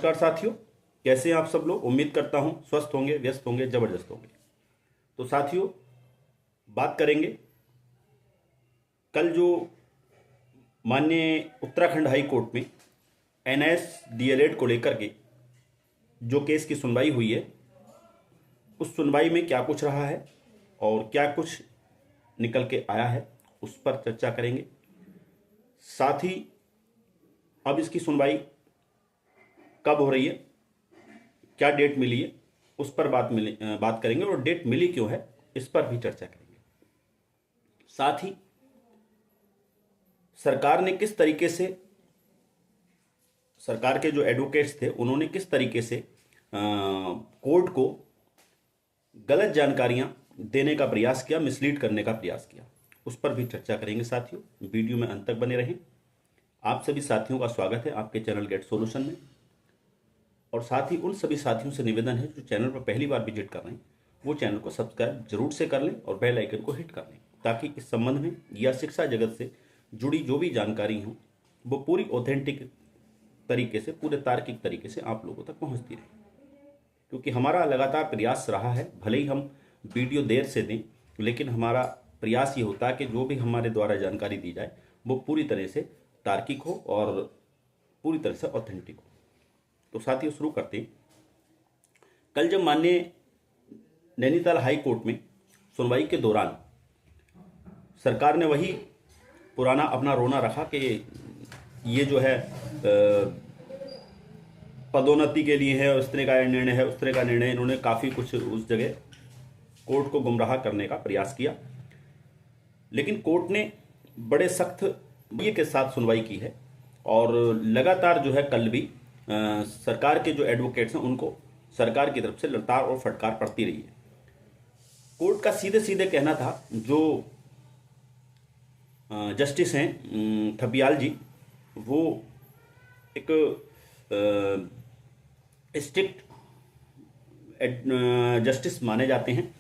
नमस्कार साथियों, कैसे हैं आप सब लोग। उम्मीद करता हूं स्वस्थ होंगे, व्यस्त होंगे, जबरदस्त होंगे। तो साथियों, बात करेंगे कल जो माननीय उत्तराखंड हाई कोर्ट में एनआईएस डीएलएड को लेकर के जो केस की सुनवाई हुई है, उस सुनवाई में क्या कुछ रहा है और क्या कुछ निकल के आया है, उस पर चर्चा करेंगे। साथ ही अब इसकी सुनवाई कब हो रही है, क्या डेट मिली है, उस पर बात करेंगे और डेट मिली क्यों है, इस पर भी चर्चा करेंगे। साथ ही सरकार ने किस तरीके से, सरकार के जो एडवोकेट्स थे उन्होंने किस तरीके से कोर्ट को गलत जानकारियां देने का प्रयास किया, मिसलीड करने का प्रयास किया, उस पर भी चर्चा करेंगे। साथियों, वीडियो में अंत तक बने रहें। आप सभी साथियों का स्वागत है आपके चैनल गेट सॉल्यूशन में। और साथ ही उन सभी साथियों से निवेदन है जो चैनल पर पहली बार विजिट कर रहे हैं, वो चैनल को सब्सक्राइब जरूर से कर लें और बेल आइकन को हिट कर लें, ताकि इस संबंध में या शिक्षा जगत से जुड़ी जो भी जानकारी हो वो पूरी ऑथेंटिक तरीके से, पूरे तार्किक तरीके से आप लोगों तक पहुंचती रहे। क्योंकि हमारा लगातार प्रयास रहा है, भले ही हम वीडियो देर से दें, लेकिन हमारा प्रयास ये होता है कि जो भी हमारे द्वारा जानकारी दी जाए वो पूरी तरह से तार्किक हो और पूरी तरह से ऑथेंटिक हो। तो साथियों, शुरू करते हैं। कल जब माननीय नैनीताल हाई कोर्ट में सुनवाई के दौरान सरकार ने वही पुराना अपना रोना रखा कि ये जो है पदोन्नति के लिए है, उस तरह का निर्णय है, उस तरह का निर्णय, इन्होंने काफ़ी कुछ उस जगह कोर्ट को गुमराह करने का प्रयास किया। लेकिन कोर्ट ने बड़े सख्त ये के साथ सुनवाई की है और लगातार जो है कल भी सरकार के जो एडवोकेट्स हैं उनको सरकार की तरफ से लताड़ और फटकार पड़ती रही है। कोर्ट का सीधे सीधे कहना था, जो जस्टिस हैं थपियाल जी, वो एक स्ट्रिक्ट जस्टिस माने जाते हैं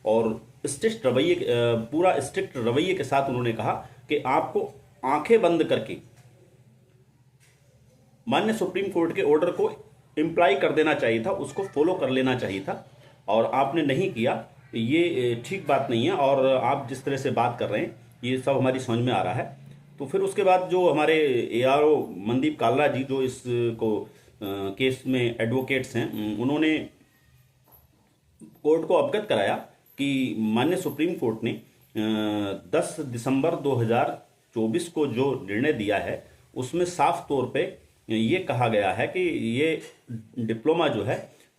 और स्ट्रिक्ट रवैये, पूरा स्ट्रिक्ट रवैये के साथ उन्होंने कहा कि आपको आंखें बंद करके माननीय सुप्रीम कोर्ट के ऑर्डर को इम्प्लाई कर देना चाहिए था, उसको फॉलो कर लेना चाहिए था, और आपने नहीं किया। ये ठीक बात नहीं है और आप जिस तरह से बात कर रहे हैं ये सब हमारी समझ में आ रहा है। तो फिर उसके बाद जो हमारे एआरओ मनदीप काल्रा जी, जो इस केस में एडवोकेट्स हैं, उन्होंने कोर्ट को अवगत कराया कि माननीय सुप्रीम कोर्ट ने 10 दिसंबर 2024 को जो निर्णय दिया है उसमें साफ तौर पे ये कहा गया है कि ये डिप्लोमा जो है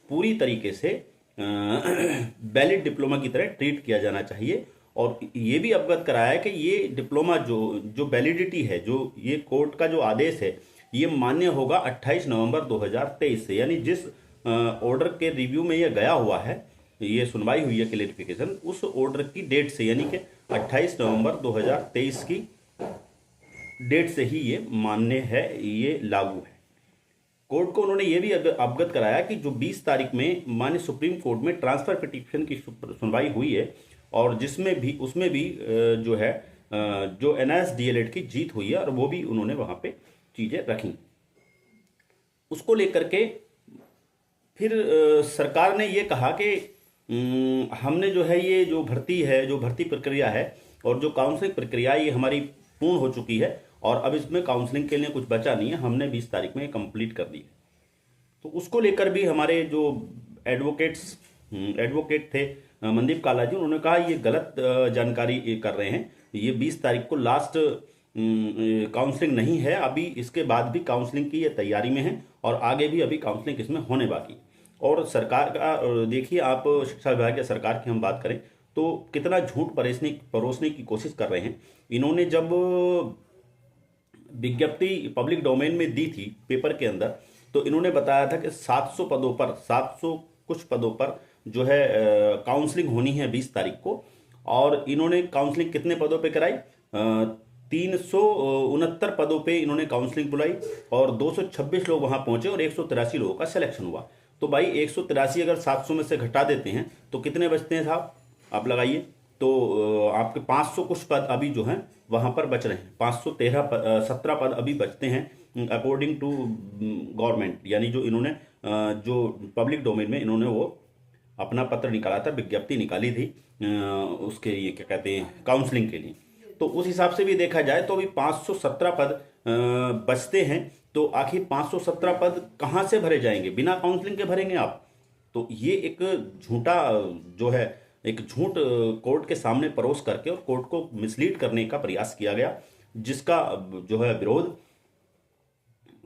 पूरी तरीके से वैलिड डिप्लोमा की तरह ट्रीट किया जाना चाहिए। और ये भी अवगत कराया है कि ये डिप्लोमा जो वैलिडिटी है, जो ये कोर्ट का जो आदेश है, ये मान्य होगा 28 नवंबर 2023 से। यानी जिस ऑर्डर के रिव्यू में ये गया हुआ है, ये सुनवाई हुई है क्लेरिफिकेशन, उस ऑर्डर की डेट से, यानी कि 28 नवंबर 2023 की डेट से ही ये मान्य है, ये लागू है। कोर्ट को उन्होंने ये भी अवगत कराया कि जो 20 तारीख में माननीय सुप्रीम कोर्ट में ट्रांसफर पिटीशन की सुनवाई हुई है और जिसमें भी, उसमें भी जो है जो एनआईएस डीएलएड की जीत हुई है और वो भी उन्होंने वहाँ पे चीज़ें रखी। उसको लेकर के फिर सरकार ने ये कहा कि हमने जो है ये जो भर्ती है, जो भर्ती प्रक्रिया है और जो काउंसलिंग प्रक्रिया, ये हमारी पूर्ण हो चुकी है और अब इसमें काउंसलिंग के लिए कुछ बचा नहीं है, हमने 20 तारीख में कंप्लीट कर दी है। तो उसको लेकर भी हमारे जो एडवोकेट थे मनदीप काल्रा जी, उन्होंने कहा ये गलत जानकारी कर रहे हैं, ये 20 तारीख को लास्ट काउंसलिंग नहीं है, अभी इसके बाद भी काउंसलिंग की ये तैयारी में है और आगे भी अभी काउंसलिंग इसमें होने बाकी। और सरकार का देखिए, आप शिक्षा विभाग या सरकार की हम बात करें तो कितना झूठ परोसने की कोशिश कर रहे हैं। इन्होंने जब विज्ञप्ति पब्लिक डोमेन में दी थी पेपर के अंदर, तो इन्होंने बताया था कि 700 पदों पर, 700 कुछ पदों पर जो है काउंसलिंग होनी है 20 तारीख को। और इन्होंने काउंसलिंग कितने पदों पे कराई? 369 पदों पे इन्होंने काउंसलिंग बुलाई और 226 लोग वहां पहुंचे और 183 लोगों का सिलेक्शन हुआ। तो भाई 183 अगर 700 में से घटा देते हैं तो कितने बचते हैं साहब, आप लगाइए। तो आपके 500 कुछ पद अभी जो हैं वहाँ पर बच रहे हैं। 17 पद अभी बचते हैं अकॉर्डिंग टू गवर्नमेंट, यानी जो इन्होंने जो पब्लिक डोमेन में इन्होंने वो अपना पत्र निकाला था, विज्ञप्ति निकाली थी उसके ये क्या कहते हैं काउंसलिंग के लिए। तो उस हिसाब से भी देखा जाए तो अभी 517 पद बचते हैं। तो आखिर 517 पद कहाँ से भरे जाएंगे? बिना काउंसलिंग के भरेंगे आप? तो ये एक झूठा जो है, एक झूठ कोर्ट के सामने परोस करके और कोर्ट को मिसलीड करने का प्रयास किया गया, जिसका जो है विरोध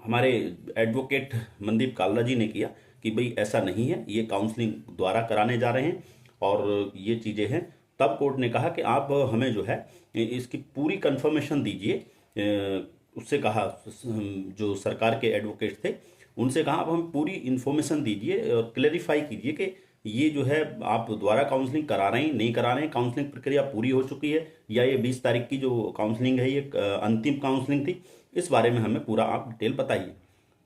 हमारे एडवोकेट मनदीप काल्रा जी ने किया कि भाई ऐसा नहीं है, ये काउंसलिंग द्वारा कराने जा रहे हैं और ये चीज़ें हैं। तब कोर्ट ने कहा कि आप हमें जो है इसकी पूरी कंफर्मेशन दीजिए। उससे कहा, जो सरकार के एडवोकेट थे उनसे कहा आप हमें पूरी इन्फॉर्मेशन दीजिए और क्लेरिफाई कीजिए कि ये जो है आप दोबारा काउंसलिंग करा रहे हैं, नहीं करा रहे हैं, काउंसलिंग प्रक्रिया पूरी हो चुकी है, या ये 20 तारीख की जो काउंसलिंग है ये अंतिम काउंसलिंग थी। इस बारे में हमें पूरा आप डिटेल बताइए।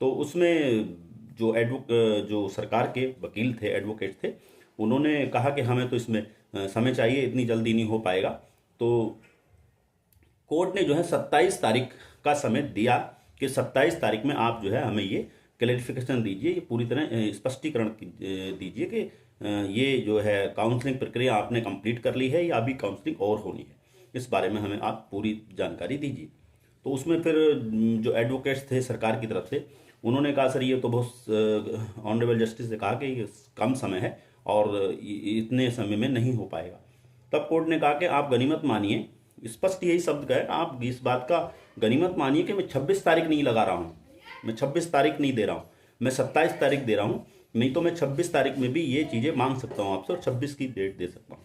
तो उसमें जो सरकार के वकील थे, एडवोकेट थे, उन्होंने कहा कि हमें तो इसमें समय चाहिए, इतनी जल्दी नहीं हो पाएगा। तो कोर्ट ने जो है 27 तारीख का समय दिया कि 27 तारीख में आप जो है हमें ये क्लैरिफिकेशन दीजिए, ये पूरी तरह स्पष्टीकरण दीजिए कि ये जो है काउंसलिंग प्रक्रिया आपने कंप्लीट कर ली है या अभी काउंसलिंग और होनी है, इस बारे में हमें आप पूरी जानकारी दीजिए। तो उसमें फिर जो एडवोकेट्स थे सरकार की तरफ से, उन्होंने कहा सर ये तो बहुत ऑनरेबल जस्टिस ने कहा कि ये कम समय है और इतने समय में नहीं हो पाएगा। तब कोर्ट ने कहा कि आप गनीमत मानिए, स्पष्ट यही शब्द कहे, आप इस बात का गनीमत मानिए कि मैं 26 तारीख नहीं लगा रहा हूँ, मैं 26 तारीख नहीं दे रहा हूँ, मैं 27 तारीख दे रहा हूँ, नहीं तो मैं 26 तारीख में भी ये चीज़ें मांग सकता हूँ आपसे और 26 की डेट दे सकता हूँ।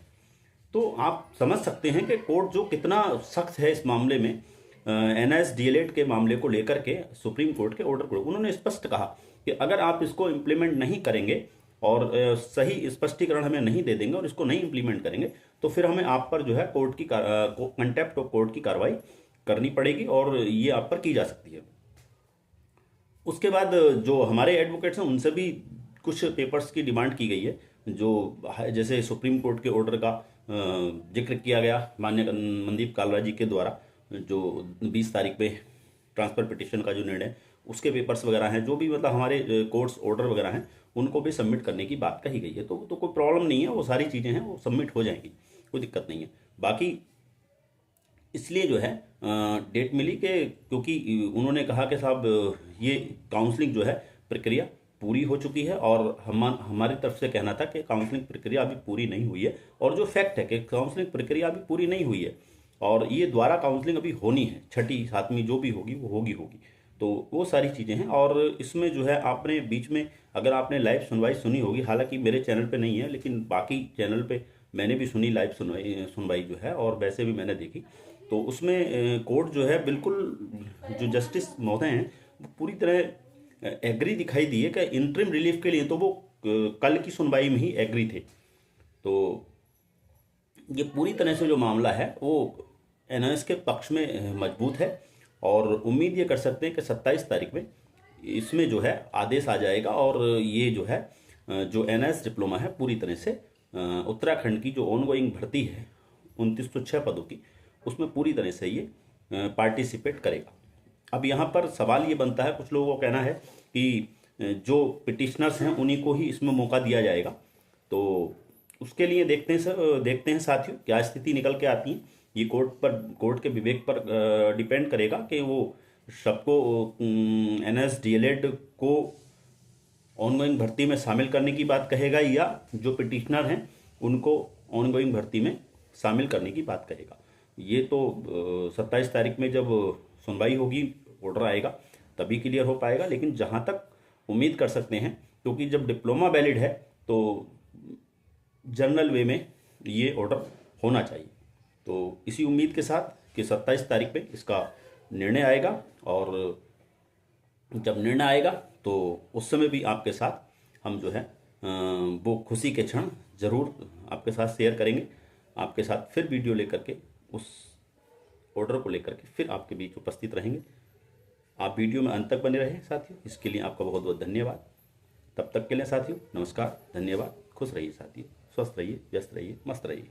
तो आप समझ सकते हैं कि कोर्ट जो कितना सख्त है इस मामले में। NIS-DLED के मामले को लेकर के सुप्रीम कोर्ट के ऑर्डर को उन्होंने स्पष्ट कहा कि अगर आप इसको इम्प्लीमेंट नहीं करेंगे और सही स्पष्टीकरण हमें नहीं दे देंगे और इसको नहीं इम्प्लीमेंट करेंगे तो फिर हमें आप पर जो है कोर्ट की कंटेप्ट ऑफ कोर्ट की कार्रवाई करनी पड़ेगी और ये आप पर की जा सकती है। उसके बाद जो हमारे एडवोकेट्स हैं उनसे भी कुछ पेपर्स की डिमांड की गई है, जो जैसे सुप्रीम कोर्ट के ऑर्डर का जिक्र किया गया माननीय मनदीप काल्रा जी के द्वारा, जो 20 तारीख पे ट्रांसफर पिटिशन का जो निर्णय, उसके पेपर्स वगैरह हैं, जो भी मतलब हमारे कोर्ट्स ऑर्डर वगैरह हैं उनको भी सबमिट करने की बात कही गई है। तो कोई प्रॉब्लम नहीं है, वो सारी चीज़ें हैं वो सबमिट हो जाएंगी, कोई दिक्कत नहीं है। बाकी इसलिए जो है डेट मिली कि क्योंकि उन्होंने कहा कि साहब ये काउंसलिंग जो है प्रक्रिया पूरी हो चुकी है और हमारी तरफ से कहना था कि काउंसलिंग प्रक्रिया अभी पूरी नहीं हुई है, और जो फैक्ट है कि काउंसलिंग प्रक्रिया अभी पूरी नहीं हुई है और ये दोबारा काउंसलिंग अभी होनी है, 6ठी 7वीं जो भी होगी वो होगी। तो वो सारी चीज़ें हैं। और इसमें जो है आपने बीच में अगर आपने लाइव सुनवाई सुनी होगी, हालांकि मेरे चैनल पे नहीं है लेकिन बाकी चैनल पे मैंने भी सुनी लाइव सुनवाई जो है, और वैसे भी मैंने देखी। तो उसमें कोर्ट जो है बिल्कुल, जो जस्टिस महोदय हैं वो पूरी तरह एग्री दिखाई दिए कि इंटरिम रिलीफ के लिए तो वो कल की सुनवाई में ही एग्री थे। तो ये पूरी तरह से जो मामला है वो NIS के पक्ष में मजबूत है और उम्मीद ये कर सकते हैं कि 27 तारीख में इसमें जो है आदेश आ जाएगा और ये जो है जो NIS डिप्लोमा है पूरी तरह से उत्तराखंड की जो ऑनगोइंग भर्ती है 2906 पदों की, उसमें पूरी तरह से ये पार्टिसिपेट करेगा। अब यहाँ पर सवाल ये बनता है, कुछ लोगों का कहना है कि जो पिटिशनर्स हैं उन्हीं को ही इसमें मौका दिया जाएगा। तो उसके लिए देखते हैं साथियों क्या स्थिति निकल के आती है। ये कोर्ट के विवेक पर डिपेंड करेगा कि वो सबको NIS-DLED को ऑनगोइंग भर्ती में शामिल करने की बात कहेगा या जो पिटिशनर हैं उनको ऑनगोइंग भर्ती में शामिल करने की बात कहेगा। ये तो 27 तारीख में जब सुनवाई होगी, ऑर्डर आएगा तभी क्लियर हो पाएगा। लेकिन जहाँ तक उम्मीद कर सकते हैं, क्योंकि जब डिप्लोमा वैलिड है तो जनरल वे में ये ऑर्डर होना चाहिए। तो इसी उम्मीद के साथ कि 27 तारीख पे इसका निर्णय आएगा, और जब निर्णय आएगा तो उस समय भी आपके साथ हम जो है वो खुशी के क्षण ज़रूर आपके साथ शेयर करेंगे। आपके साथ फिर वीडियो लेकर के उस ऑर्डर को लेकर के फिर आपके बीच उपस्थित रहेंगे। आप वीडियो में अंत तक बने रहें साथियों, इसके लिए आपका बहुत बहुत धन्यवाद। तब तक के लिए साथियों नमस्कार, धन्यवाद, खुश रहिए साथियों, स्वस्थ रहिए, व्यस्त रहिए, मस्त रहिए।